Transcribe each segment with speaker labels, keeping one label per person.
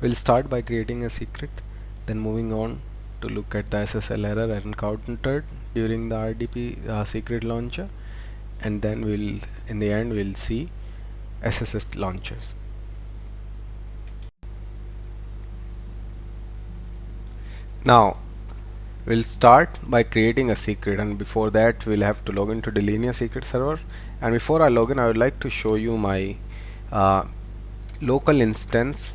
Speaker 1: We'll start by creating a secret, then moving on to look at the SSL error encountered during the RDP secret launcher, and then in the end we'll see SSH launchers. Now we'll start by creating a secret, and before that we'll have to log into Delinea Secret Server. And before I log in, I would like to show you my local instance,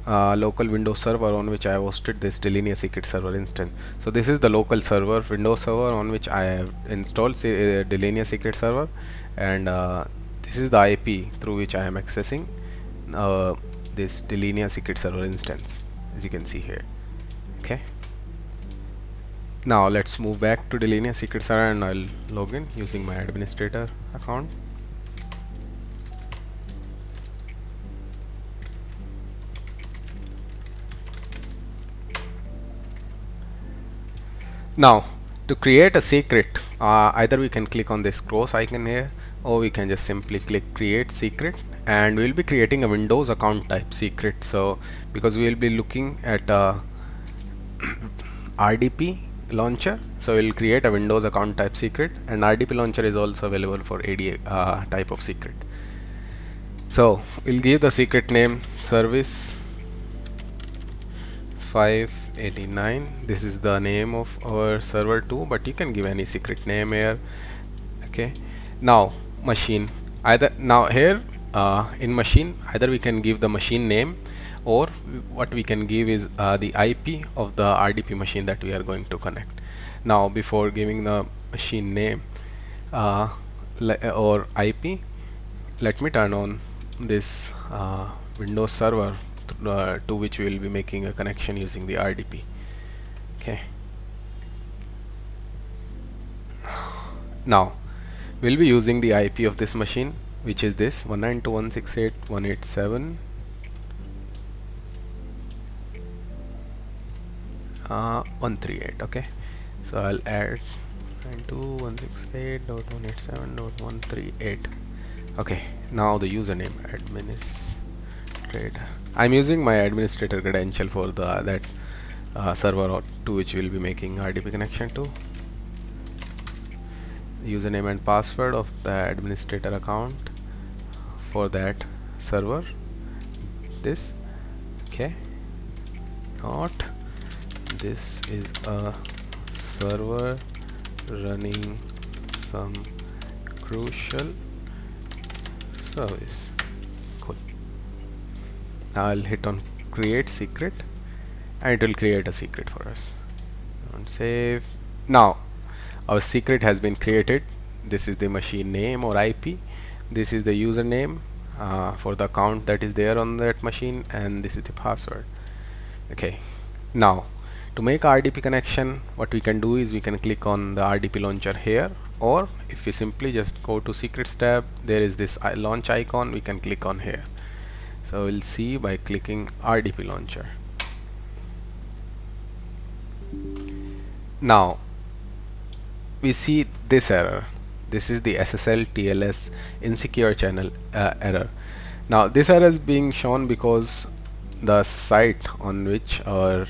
Speaker 1: local Windows server on which I hosted this Delinea Secret Server instance. So this is the local server, Windows server, on which I have installed Delinea Secret Server, and this is the IP through which I am accessing this Delinea Secret Server instance, as you can see here. Okay. Now let's move back to Delinea Secret Server, and I'll log in using my administrator account. Now to create a secret, either we can click on this cross icon here, or we can just simply click create secret, and we'll be creating a Windows account type secret. So because we will be looking at RDP launcher, so we'll create a Windows account type secret, and RDP launcher is also available for AD type of secret. So we'll give the secret name service 589. This is the name of our server 2, but you can give any secret name here. Okay. Now machine, in machine, either we can give the machine name, or what we can give is the IP of the RDP machine that we are going to connect. Now before giving the machine name or IP, let me turn on this Windows server to which we will be making a connection using the RDP. Okay. Now we'll be using the IP of this machine, which is this 192.168.187.138. Okay, so I'll add 192.168.187.138. okay, now the username administrator. I'm using my administrator credential for that server to which we'll be making RDP connection to. Username and password of the administrator account for that server, this. Okay, not this is a server running some crucial service. Cool. Now I'll hit on create secret, and it will create a secret for us. And save. Now our secret has been created. This is the machine name or IP. This is the username for the account that is there on that machine, and this is the password. Okay. Now to make RDP connection, what we can do is we can click on the RDP launcher here, or if we simply just go to secrets tab, there is this launch icon, we can click on here. So we'll see by clicking RDP launcher. Now we see this error. This is the SSL TLS insecure channel error. Now this error is being shown because the site on which our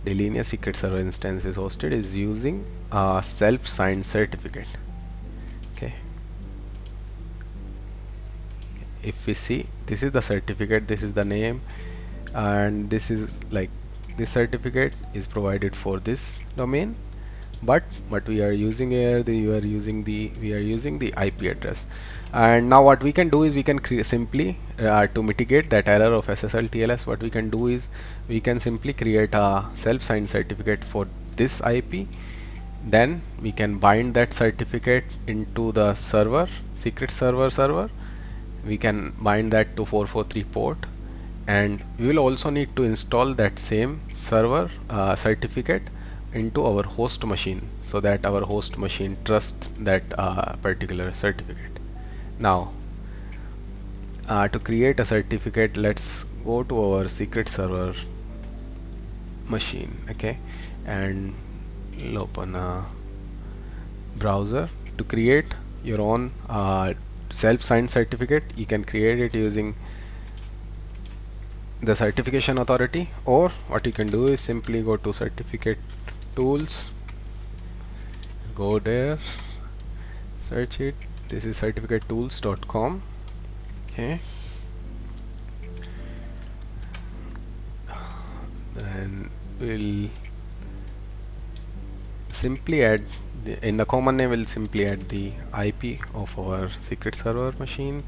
Speaker 1: Delinea Secret Server instance is hosted is using a self-signed certificate. Okay. If we see, this is the certificate, this is the name, and this is like this certificate is provided for this domain, but what we are using here, we are using the IP address. And now what we can do is we can simply to mitigate that error of SSL TLS, what we can do is we can simply create a self-signed certificate for this IP. Then we can bind that certificate into the server, secret server. We can bind that to 443 port, and we will also need to install that same server certificate into our host machine, so that our host machine trusts that particular certificate. Now to create a certificate, let's go to our secret server machine. Okay, and we'll open a browser. To create your own self-signed certificate, you can create it using the certification authority, or what you can do is simply go to certificate tools, go there, search it. This is certificatetools.com. okay, and we'll simply add in the common name, we'll simply add the IP of our secret server machine,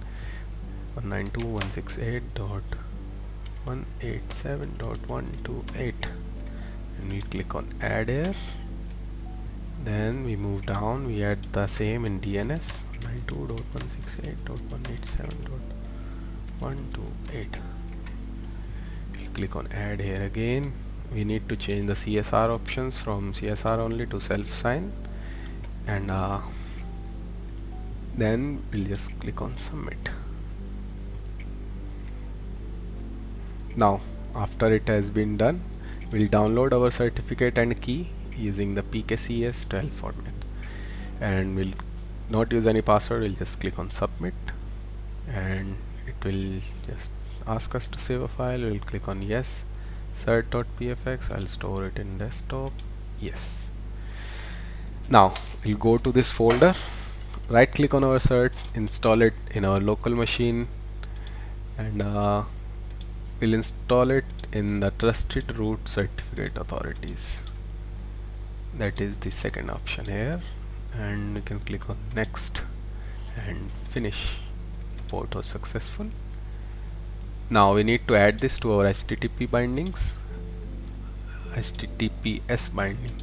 Speaker 1: 192.168.187.128, and we click on add here. Then we move down, we add the same in DNS, 192.168.187.128. we'll click on add here again. We need to change the CSR options from CSR only to self sign, and then we'll just click on submit. Now after it has been done, we'll download our certificate and key using the PKCS12 format, and we'll not use any password. We'll just click on submit, and it will just ask us to save a file. We'll click on yes, cert.pfx. I'll store it in desktop. Yes. Now we'll go to this folder, right click on our cert, install it in our local machine, and we'll install it in the trusted root certificate authorities. That is the second option here, and we can click on next and finish. Port was successful. Now we need to add this to our HTTP bindings, HTTPS binding.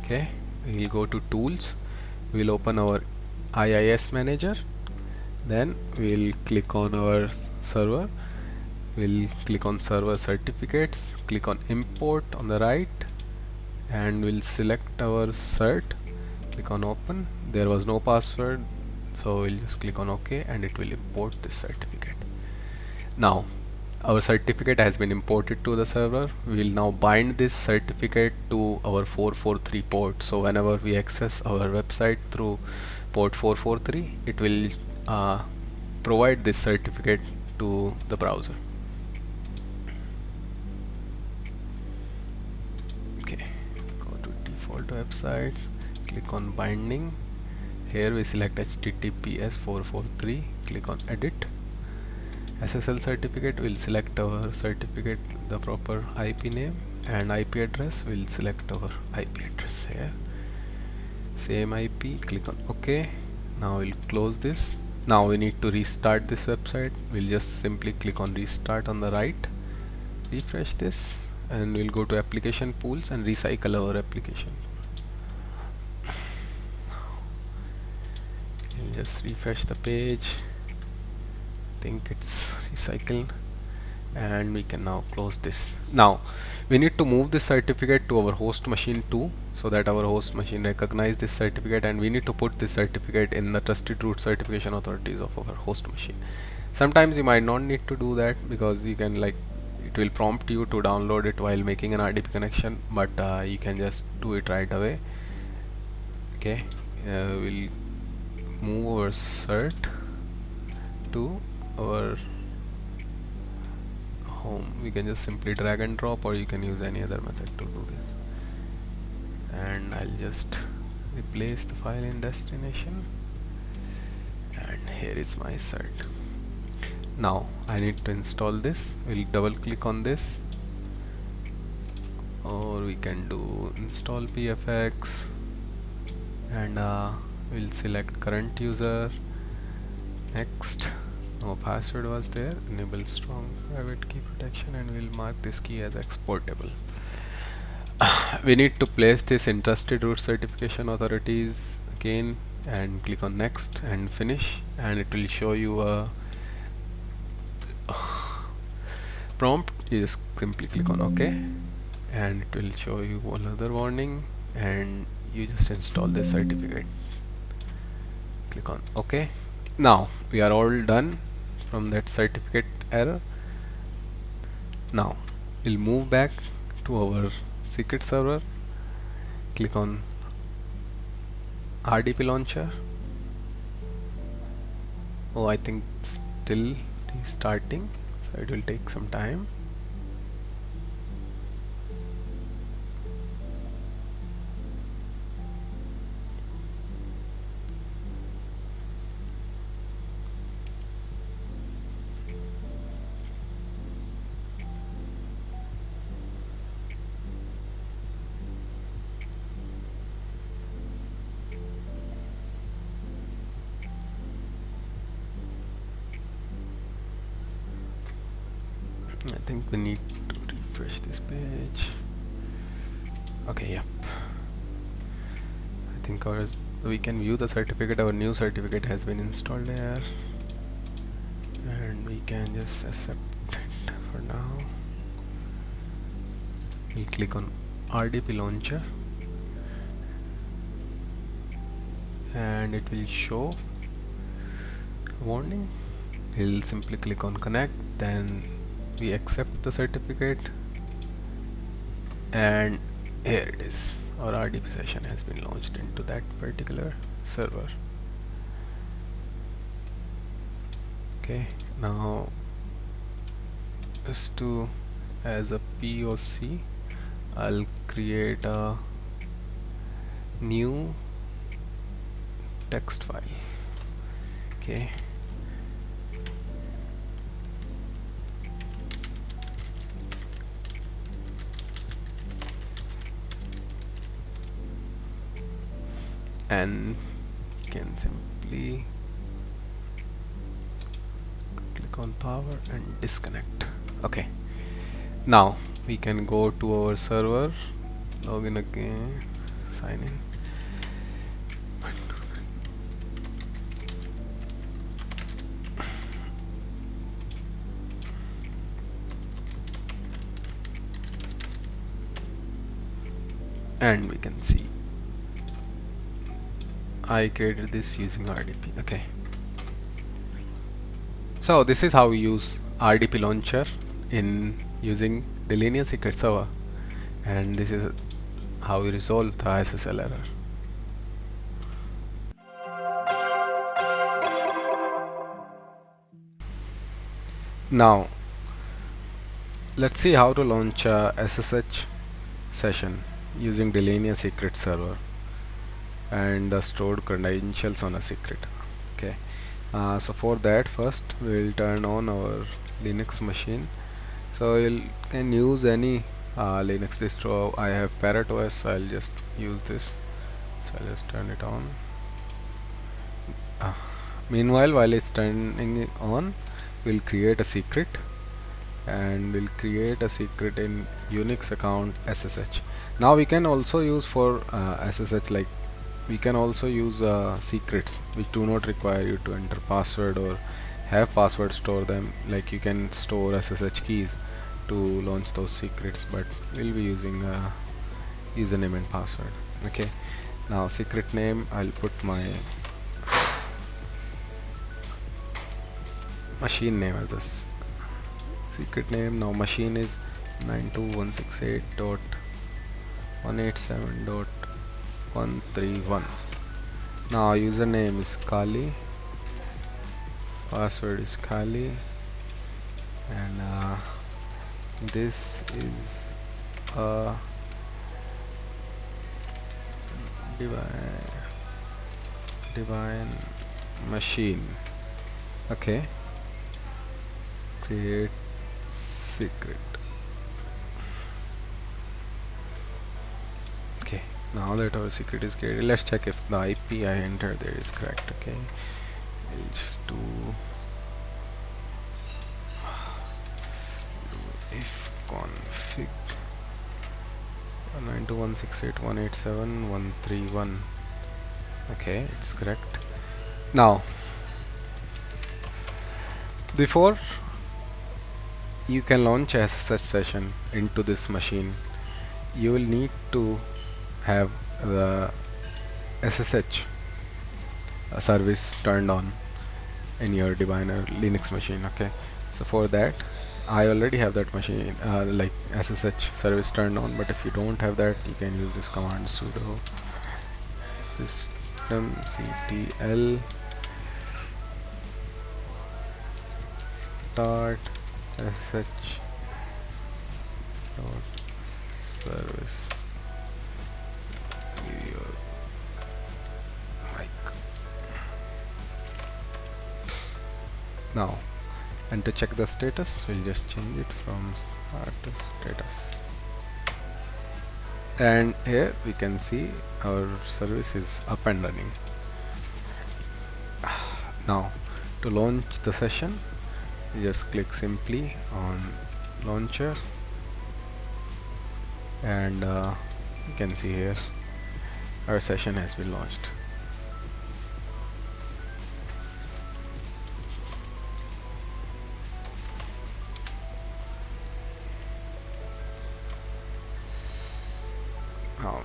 Speaker 1: Okay, we'll go to tools, we'll open our IIS manager, then we'll click on our server, we'll click on server certificates, click on import on the right, and we'll select our cert, click on open. There was no password, so we'll just click on OK, and it will import this certificate. Now our certificate has been imported to the server. We will now bind this certificate to our 443 port. So whenever we access our website through port 443, it will provide this certificate to the browser. Okay, go to default websites, click on binding. Here we select HTTPS 443, click on edit. SSL certificate, will select our certificate, the proper IP name, and IP address, will select our IP address here. Same IP, click on OK. Now we'll close this. Now we need to restart this website. We'll just simply click on restart on the right, refresh this, and we'll go to application pools and recycle our application. We'll just refresh the page. Think it's recycled, and we can now close this. Now we need to move this certificate to our host machine too, so that our host machine recognize this certificate, and we need to put this certificate in the trusted root certification authorities of our host machine. Sometimes you might not need to do that, because you can, like, it will prompt you to download it while making an RDP connection, but you can just do it right away. Okay, we'll move our cert to our home. We can just simply drag and drop, or you can use any other method to do this. And I'll just replace the file in destination, and here is my cert. Now I need to install this. We'll double click on this, or we can do install pfx, and we'll select current user, next. No password was there, enable strong private key protection, and we'll mark this key as exportable. We need to place this in trusted root certification authorities again, and click on next and finish, and it will show you a prompt. You just simply click on OK, and it will show you another warning, and you just install this certificate. Click on OK. Now we are all done from that certificate error. Now we'll move back to our secret server, click on RDP launcher. Oh, I think still restarting, so it will take some time. I think we need to refresh this page. Okay, yep. I think we can view the certificate. Our new certificate has been installed there, and we can just accept it for now. We'll click on RDP Launcher, and it will show warning. We'll simply click on connect, then we accept the certificate, and here it is. Our RDP session has been launched into that particular server. Okay, now just to as a POC, I'll create a new text file. Okay, and you can simply click on power and disconnect. Okay, now we can go to our server, log in again, sign in. And we can see I created this using RDP. Okay, so this is how we use RDP Launcher in using Delinea Secret Server, and this is how we resolve the SSL error. Now let's see how to launch a SSH session using Delinea Secret Server and the stored credentials on a secret. Okay, so for that, first we'll turn on our Linux machine. So you can use any Linux distro. I have Parrot OS, so I'll just use this. So I'll just turn it on. Meanwhile, while it's turning it on, we'll create a secret, and we'll create a secret in Unix account SSH. Now we can also use for SSH, like we can also use secrets which do not require you to enter password or have password store them. Like you can store SSH keys to launch those secrets, but we'll be using username and password. Okay, now secret name, I'll put my machine name as this secret name. Now machine is 92.168.187.131. now username is Kali, password is Kali, and this is a divine machine. Okay, create secret. Okay, now that our secret is created, let's check if the IP I entered there is correct. Okay, I'll just do if config 192.168.187.131. okay, it's correct. Now before you can launch a SSH session into this machine, you will need to have the SSH service turned on in your Diviner Linux machine. Okay, so for that I already have that machine like SSH service turned on, but if you don't have that, you can use this command sudo systemctl start SSH service. Your mic. Now, and to check the status, we'll just change it from start to status. And here we can see our service is up and running. Now, to launch the session, you just click simply on launcher, and you can see here our session has been launched. Now